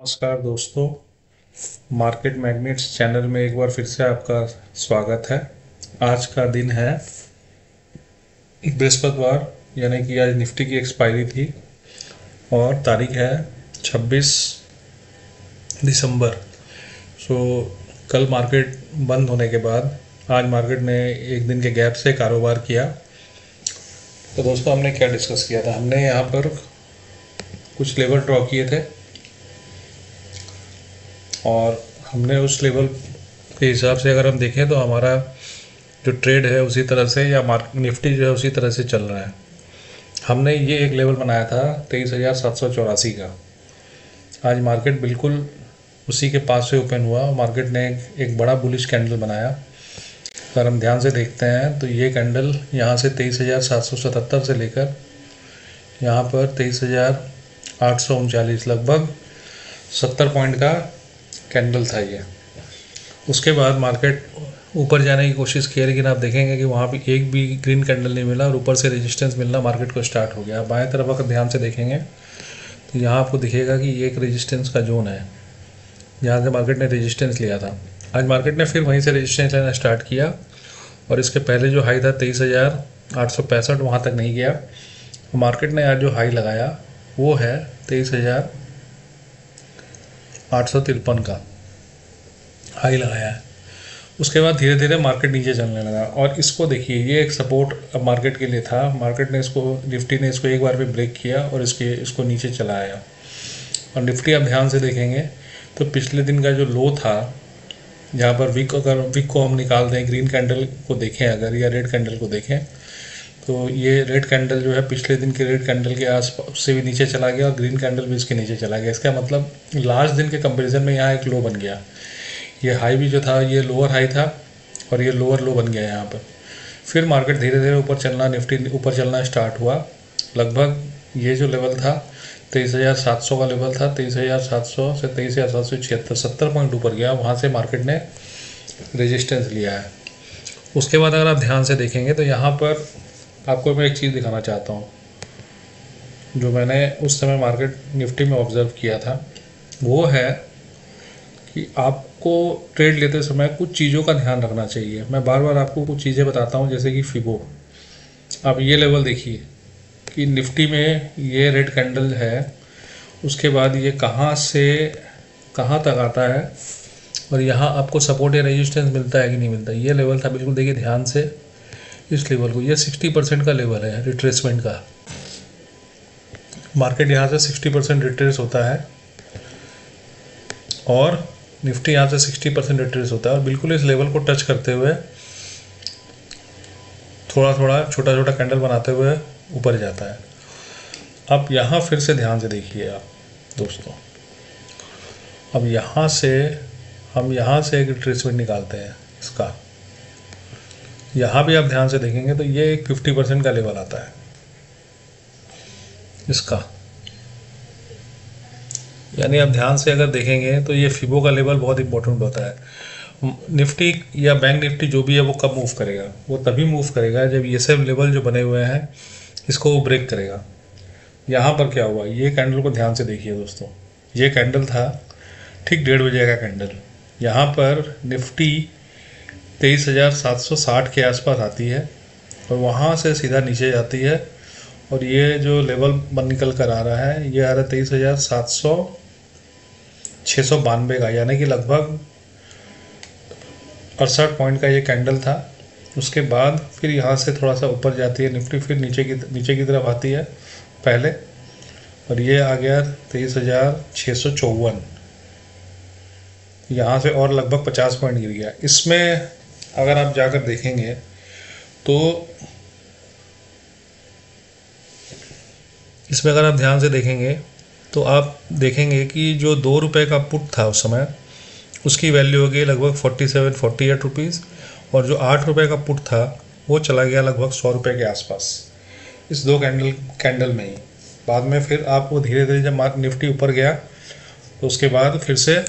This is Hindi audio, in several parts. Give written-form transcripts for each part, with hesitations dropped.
नमस्कार दोस्तों, मार्केट मैग्नेट्स चैनल में एक बार फिर से आपका स्वागत है। आज का दिन है बृहस्पतिवार, यानी कि आज निफ्टी की एक्सपायरी थी और तारीख है 26 दिसंबर। कल मार्केट बंद होने के बाद आज मार्केट ने एक दिन के गैप से कारोबार किया। तो दोस्तों, हमने क्या डिस्कस किया था? हमने यहाँ पर कुछ लेवल ड्रॉ किए थे और हमने उस लेवल के हिसाब से अगर हम देखें तो हमारा जो ट्रेड है उसी तरह से, या निफ्टी जो है उसी तरह से चल रहा है। हमने ये एक लेवल बनाया था 23,784 का। आज मार्केट बिल्कुल उसी के पास से ओपन हुआ। मार्केट ने एक बड़ा बुलिश कैंडल बनाया। अगर हम ध्यान से देखते हैं तो ये कैंडल यहाँ से 23,777 से लेकर यहाँ पर 23,839, लगभग 70 पॉइंट का कैंडल था ये। उसके बाद मार्केट ऊपर जाने की कोशिश की, लेकिन आप देखेंगे कि वहाँ भी एक भी ग्रीन कैंडल नहीं मिला और ऊपर से रेजिस्टेंस मिलना मार्केट को स्टार्ट हो गया। बाएं तरफ अगर ध्यान से देखेंगे तो यहाँ आपको दिखेगा कि ये एक रेजिस्टेंस का जोन है, जहाँ से मार्केट ने रेजिस्टेंस लिया था। आज मार्केट ने फिर वहीं से रेजिस्टेंस लेना स्टार्ट किया और इसके पहले जो हाई था 23,865, वहाँ तक नहीं गया। मार्केट ने आज जो हाई लगाया वो है 23,853 का हाई लगाया है। उसके बाद धीरे धीरे मार्केट नीचे चलने लगा और इसको देखिए, ये एक सपोर्ट मार्केट के लिए था। मार्केट ने इसको, निफ्टी ने इसको एक बार भी ब्रेक किया और इसको नीचे चलाया। और निफ्टी आप ध्यान से देखेंगे तो पिछले दिन का जो लो था, जहाँ पर अगर वीक को हम निकाल दें, ग्रीन कैंडल को देखें अगर, या रेड कैंडल को देखें, तो ये रेड कैंडल जो है पिछले दिन के रेड कैंडल के आसपास से भी नीचे चला गया और ग्रीन कैंडल भी इसके नीचे चला गया। इसका मतलब लास्ट दिन के कंपैरिजन में यहाँ एक लो बन गया। ये हाई भी जो था ये लोअर हाई था और ये लोअर लो बन गया यहाँ पर। फिर मार्केट धीरे धीरे ऊपर चलना, निफ्टी ऊपर चलना स्टार्ट हुआ। लगभग ये जो लेवल था 23,700 का लेवल था, 23,700 से 23,776, 70 पॉइंट ऊपर गया। वहाँ से मार्केट ने रेजिस्टेंस लिया है। उसके बाद अगर आप ध्यान से देखेंगे तो यहाँ पर आपको मैं एक चीज़ दिखाना चाहता हूँ, जो मैंने उस समय मार्केट निफ्टी में ऑब्ज़र्व किया था। वो है कि आपको ट्रेड लेते समय कुछ चीज़ों का ध्यान रखना चाहिए। मैं बार बार आपको कुछ चीज़ें बताता हूँ, जैसे कि फिबो। आप ये लेवल देखिए कि निफ्टी में ये रेड कैंडल है, उसके बाद ये कहाँ से कहाँ तक आता है और यहाँ आपको सपोर्ट या रेजिस्टेंस मिलता है कि नहीं मिलता। ये लेवल था, बिल्कुल देखिए ध्यान से इस लेवल को। ये 60% का लेवल है रिट्रेसमेंट का। मार्केट यहाँ से 60% रिट्रेस होता है और निफ्टी यहाँ से 60% रिट्रेस होता है और बिल्कुल इस लेवल को टच करते हुए थोड़ा थोड़ा छोटा छोटा कैंडल बनाते हुए ऊपर जाता है। अब यहाँ फिर से ध्यान से देखिए आप दोस्तों। अब यहाँ से हम यहाँ से एक रिट्रेसमेंट निकालते हैं इसका। यहाँ भी आप ध्यान से देखेंगे तो ये एक 50% का लेवल आता है इसका। यानी आप ध्यान से अगर देखेंगे तो ये फिबो का लेवल बहुत इंपॉर्टेंट होता है। निफ्टी या बैंक निफ्टी जो भी है वो कब मूव करेगा? वो तभी मूव करेगा जब ये सब लेवल जो बने हुए हैं इसको वो ब्रेक करेगा। यहाँ पर क्या हुआ, ये कैंडल को ध्यान से देखिए दोस्तों। ये कैंडल था ठीक 1:30 बजे का कैंडल। यहाँ पर निफ्टी 23,760 के आसपास आती है और वहाँ से सीधा नीचे जाती है और ये जो लेवल बन निकल कर आ रहा है, ये आ रहा है 23,692 का, यानी कि लगभग 68 पॉइंट का ये कैंडल था। उसके बाद फिर यहाँ से थोड़ा सा ऊपर जाती है निफ्टी, फिर नीचे की तरफ आती है पहले, और ये आ गया 23,654। यहाँ से और लगभग 50 पॉइंट गिर गया। इसमें अगर आप जाकर देखेंगे तो इसमें अगर आप ध्यान से देखेंगे तो आप देखेंगे कि जो 2 रुपये का पुट था उस समय, उसकी वैल्यू हो गई लगभग 47-48 रुपीज़, और जो 8 रुपये का पुट था वो चला गया लगभग 100 रुपये के आसपास, इस 2 कैंडल में ही। बाद में फिर आपको धीरे धीरे जब निफ्टी ऊपर गया तो उसके बाद फिर से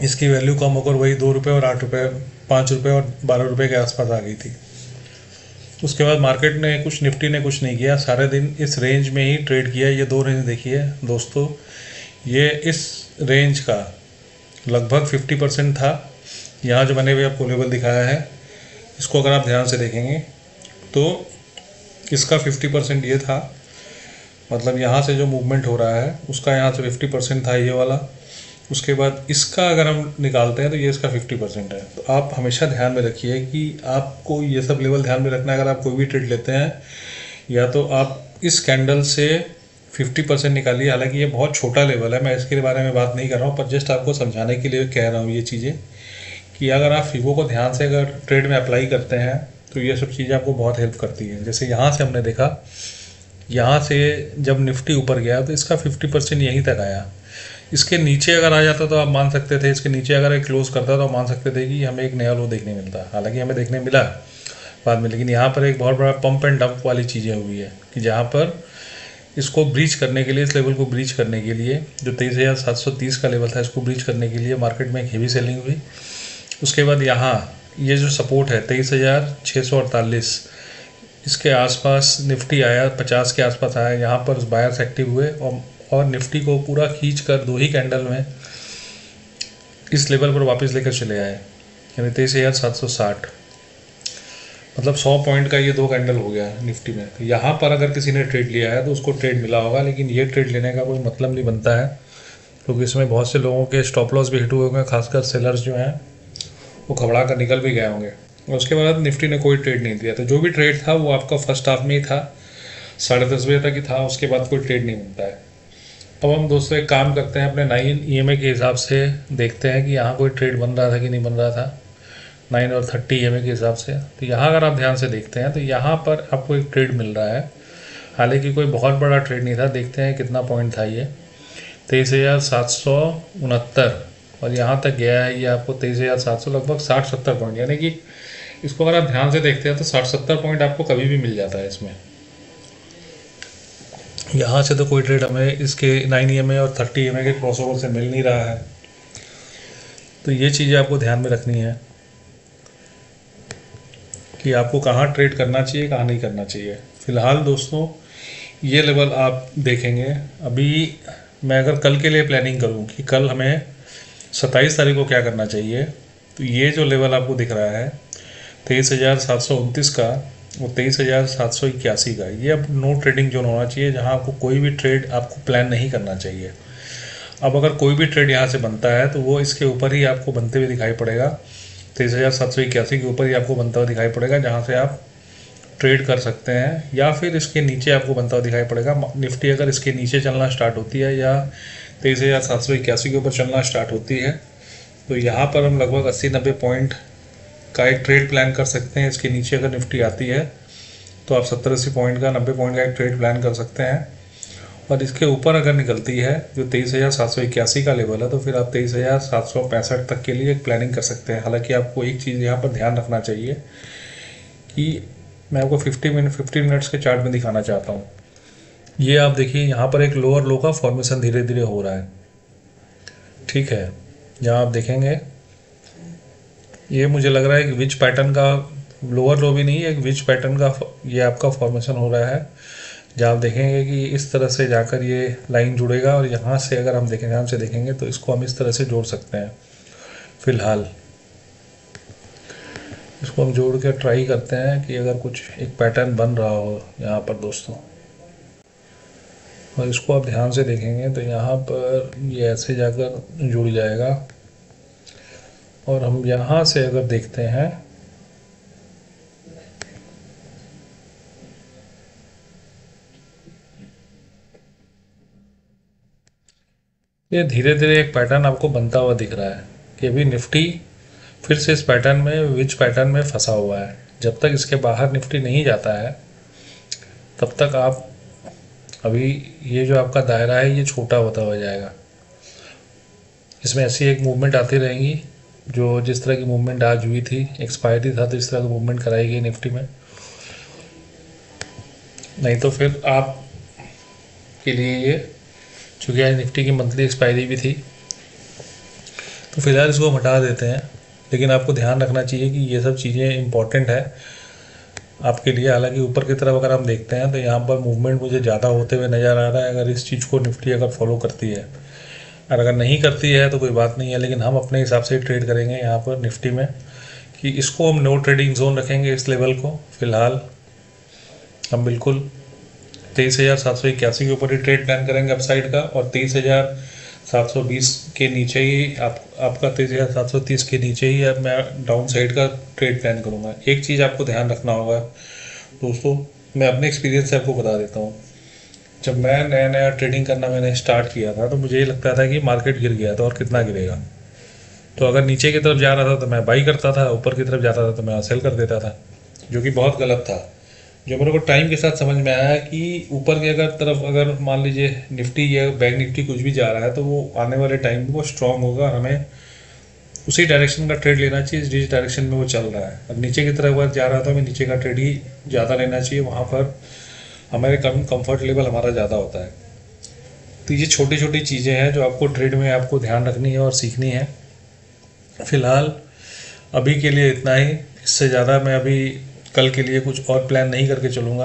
इसकी वैल्यू कम होकर वही 2 रुपये और 8 रुपये, 5 रुपये और 12 रुपये के आसपास आ गई थी। उसके बाद मार्केट ने कुछ, निफ्टी ने कुछ नहीं किया, सारे दिन इस रेंज में ही ट्रेड किया। ये 2 रेंज देखिए दोस्तों, ये इस रेंज का लगभग 50% था। यहाँ जो मैंने भी आपको लेवल दिखाया है, इसको अगर आप ध्यान से देखेंगे तो इसका 50% ये था, मतलब यहाँ से जो मूवमेंट हो रहा है उसका यहाँ से 50% था ये वाला। उसके बाद इसका अगर हम निकालते हैं तो ये इसका 50% है। तो आप हमेशा ध्यान में रखिए कि आपको ये सब लेवल ध्यान में रखना है। अगर आप कोई भी ट्रेड लेते हैं, या तो आप इस कैंडल से 50% निकालिए। हालांकि ये बहुत छोटा लेवल है, मैं इसके बारे में बात नहीं कर रहा हूँ, पर जस्ट आपको समझाने के लिए कह रहा हूँ ये चीज़ें, कि अगर आप फिबो को ध्यान से अगर ट्रेड में अप्लाई करते हैं तो ये सब चीज़ें आपको बहुत हेल्प करती है। जैसे यहाँ से हमने देखा, यहाँ से जब निफ्टी ऊपर गया तो इसका 50% यहीं तक आया। इसके नीचे अगर आ जाता तो आप मान सकते थे, इसके नीचे अगर एक क्लोज करता तो आप मान सकते थे कि हमें एक नया लो देखने मिलता। हालांकि हमें देखने मिला बाद में, लेकिन यहाँ पर एक बहुत बड़ा पंप एंड डंप वाली चीज़ें हुई है कि जहाँ पर इसको ब्रीच करने के लिए, इस लेवल को ब्रीच करने के लिए, जो 23,730 का लेवल था, इसको ब्रीच करने के लिए मार्केट में एक हेवी सेलिंग हुई। उसके बाद यहाँ ये जो सपोर्ट है 23,648, इसके आसपास निफ्टी आया, 50 के आसपास आया। यहाँ पर बायर्स एक्टिव हुए और निफ्टी को पूरा खींच कर 2 ही कैंडल में इस लेवल पर वापस लेकर चले आए, यानी 23,760, मतलब 100 पॉइंट का ये 2 कैंडल हो गया निफ्टी में। तो यहाँ पर अगर किसी ने ट्रेड लिया है तो उसको ट्रेड मिला होगा, लेकिन ये ट्रेड लेने का कोई मतलब नहीं बनता है, क्योंकि इसमें बहुत से लोगों के स्टॉप लॉस भी हिट हुए होंगे, खासकर सेलर्स जो हैं वो घबरा कर निकल भी गए होंगे। और उसके बाद निफ्टी ने कोई ट्रेड नहीं दिया। तो जो भी ट्रेड था वो आपका फर्स्ट हाफ में ही था, 10:30 बजे तक ही था, उसके बाद कोई ट्रेड नहीं बनता है। अब हम दोस्तों एक काम करते हैं, अपने 9 EMA के हिसाब से देखते हैं कि यहाँ कोई ट्रेड बन रहा था कि नहीं बन रहा था, 9 और 30 EMA के हिसाब से। तो यहाँ अगर आप ध्यान से देखते हैं तो यहाँ पर आपको एक ट्रेड मिल रहा है, हालांकि कोई बहुत बड़ा ट्रेड नहीं था। देखते हैं कितना पॉइंट था ये, 23,769, और यहाँ तक गया है ये आपको 23,700, लगभग 60-70 पॉइंट। यानी कि इसको अगर आप ध्यान से देखते हैं तो 60-70 पॉइंट आपको कभी भी मिल जाता है इसमें। यहाँ से तो कोई ट्रेड हमें इसके 9 EMA और 30 EMA के क्रॉसओवर से मिल नहीं रहा है। तो ये चीज़ें आपको ध्यान में रखनी है कि आपको कहाँ ट्रेड करना चाहिए, कहाँ नहीं करना चाहिए। फ़िलहाल दोस्तों ये लेवल आप देखेंगे। अभी मैं अगर कल के लिए प्लानिंग करूँ कि कल हमें 27 तारीख को क्या करना चाहिए, तो ये जो लेवल आपको दिख रहा है 23,729 का और 23,781 का, ये अब नो ट्रेडिंग जोन होना चाहिए, जहां आपको कोई भी ट्रेड आपको प्लान नहीं करना चाहिए। अब अगर कोई भी ट्रेड यहाँ से बनता है तो वो इसके ऊपर ही आपको बनते हुए दिखाई पड़ेगा, 23,781 के ऊपर ही आपको बनता हुआ दिखाई पड़ेगा, जहाँ से आप ट्रेड कर सकते हैं, या फिर इसके नीचे आपको बनता हुआ दिखाई पड़ेगा। निफ्टी अगर इसके नीचे चलना स्टार्ट होती है या 23,781 के ऊपर चलना स्टार्ट होती है, तो यहाँ पर हम लगभग 80-90 पॉइंट का एक ट्रेड प्लान कर सकते हैं। इसके नीचे अगर निफ्टी आती है तो आप 70-80 पॉइंट का, 90 पॉइंट का एक ट्रेड प्लान कर सकते हैं। और इसके ऊपर अगर निकलती है जो 23,781 का लेवल है, तो फिर आप 23,765 तक के लिए एक प्लानिंग कर सकते हैं। हालांकि आपको एक चीज़ यहाँ पर ध्यान रखना चाहिए कि मैं आपको 15 मिनट्स के चार्ट में दिखाना चाहता हूँ। ये आप देखिए, यहाँ पर एक लोअर लो का फॉर्मेशन धीरे धीरे हो रहा है, ठीक है। यहाँ आप देखेंगे ये मुझे लग रहा है कि विच पैटर्न का, लोअर लो भी नहीं है, एक विच पैटर्न का ये आपका फॉर्मेशन हो रहा है, जहाँ आप देखेंगे कि इस तरह से जाकर ये लाइन जुड़ेगा। और यहाँ से अगर हम देखें, ध्यान से देखेंगे तो इसको हम इस तरह से जोड़ सकते हैं। फिलहाल इसको हम जोड़ के ट्राई करते हैं कि अगर कुछ एक पैटर्न बन रहा हो यहाँ पर दोस्तों। और इसको आप ध्यान से देखेंगे तो यहाँ पर ये ऐसे जाकर जुड़ जाएगा। और हम यहाँ से अगर देखते हैं, ये धीरे धीरे एक पैटर्न आपको बनता हुआ दिख रहा है कि अभी निफ्टी फिर से इस पैटर्न में, विच पैटर्न में फंसा हुआ है। जब तक इसके बाहर निफ्टी नहीं जाता है तब तक आप, अभी ये जो आपका दायरा है ये छोटा होता हुआ जाएगा। इसमें ऐसी एक मूवमेंट आती रहेंगी, जो जिस तरह की मूवमेंट आज हुई थी, एक्सपायरी था तो इस तरह की मूवमेंट कराई गई निफ्टी में। नहीं तो फिर आप के लिए ये, चूँकि आज निफ्टी की मंथली एक्सपायरी भी थी, तो फिलहाल इसको हम हटा देते हैं। लेकिन आपको ध्यान रखना चाहिए कि ये सब चीज़ें इंपॉर्टेंट है आपके लिए। हालांकि ऊपर की तरफ अगर हम देखते हैं तो यहाँ पर मूवमेंट मुझे ज़्यादा होते हुए नज़र आ रहा है, अगर इस चीज़ को निफ्टी अगर फॉलो करती है। और अगर नहीं करती है तो कोई बात नहीं है, लेकिन हम अपने हिसाब से ट्रेड करेंगे यहाँ पर निफ्टी में कि इसको हम नो ट्रेडिंग जोन रखेंगे। इस लेवल को फ़िलहाल हम बिल्कुल 23,781 के ऊपर ही ट्रेड प्लान करेंगे अपसाइड का, और 23,720 के नीचे ही आपका 23,730 के नीचे ही अब मैं डाउन साइड का ट्रेड प्लान करूँगा। एक चीज़ आपको ध्यान रखना होगा दोस्तों, मैं अपने एक्सपीरियंस से आपको बता देता हूँ। जब मैं नया नया ट्रेडिंग करना मैंने स्टार्ट किया था तो मुझे ये लगता था कि मार्केट गिर गया था और कितना गिरेगा, तो अगर नीचे की तरफ जा रहा था तो मैं बाई करता था, ऊपर की तरफ जाता था तो मैं सेल कर देता था, जो कि बहुत गलत था। जो मेरे को टाइम के साथ समझ में आया कि ऊपर की अगर मान लीजिए निफ्टी या बैंक निफ्टी कुछ भी जा रहा है तो वो आने वाले टाइम में वो स्ट्रांग होगा, हमें उसी डायरेक्शन का ट्रेड लेना चाहिए जिस डायरेक्शन में वो चल रहा है। अब नीचे की तरफ अगर जा रहा था तो हमें नीचे का ट्रेड ही ज़्यादा लेना चाहिए, वहाँ पर हमारे कंफर्ट लेवल हमारा ज़्यादा होता है। तो ये छोटी छोटी चीज़ें हैं जो आपको ट्रेड में आपको ध्यान रखनी है और सीखनी है। फ़िलहाल अभी के लिए इतना ही, इससे ज़्यादा मैं अभी कल के लिए कुछ और प्लान नहीं करके चलूँगा।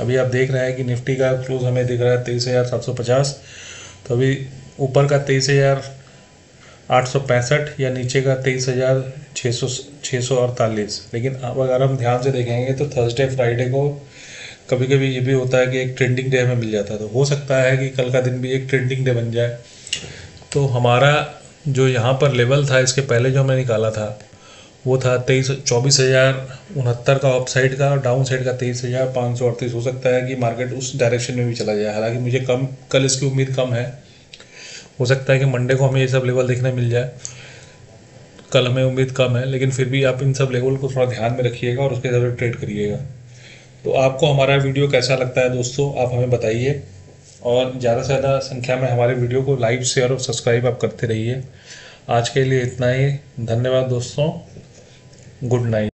अभी आप देख रहे हैं कि निफ्टी का क्लोज हमें दिख रहा है 23,750, तो अभी ऊपर का 23,865 या नीचे का 23,648। लेकिन अब अगर हम ध्यान से देखेंगे तो थर्सडे फ्राइडे को कभी कभी ये भी होता है कि एक ट्रेंडिंग डे हमें मिल जाता है, तो हो सकता है कि कल का दिन भी एक ट्रेंडिंग डे बन जाए। तो हमारा जो यहाँ पर लेवल था इसके पहले जो हमने निकाला था वो था 24,069 का अप साइड का, और डाउन साइड का 23,538। हो सकता है कि मार्केट उस डायरेक्शन में भी चला जाए, हालांकि मुझे कल इसकी उम्मीद कम है। हो सकता है कि मंडे को हमें ये सब लेवल देखने मिल जाए, कल हमें उम्मीद कम है, लेकिन फिर भी आप इन सब लेवल को थोड़ा ध्यान में रखिएगा और उसके हिसाब से ट्रेड करिएगा। तो आपको हमारा वीडियो कैसा लगता है दोस्तों, आप हमें बताइए, और ज़्यादा से ज़्यादा संख्या में हमारे वीडियो को लाइक शेयर और सब्सक्राइब आप करते रहिए। आज के लिए इतना ही, धन्यवाद दोस्तों, गुड नाइट।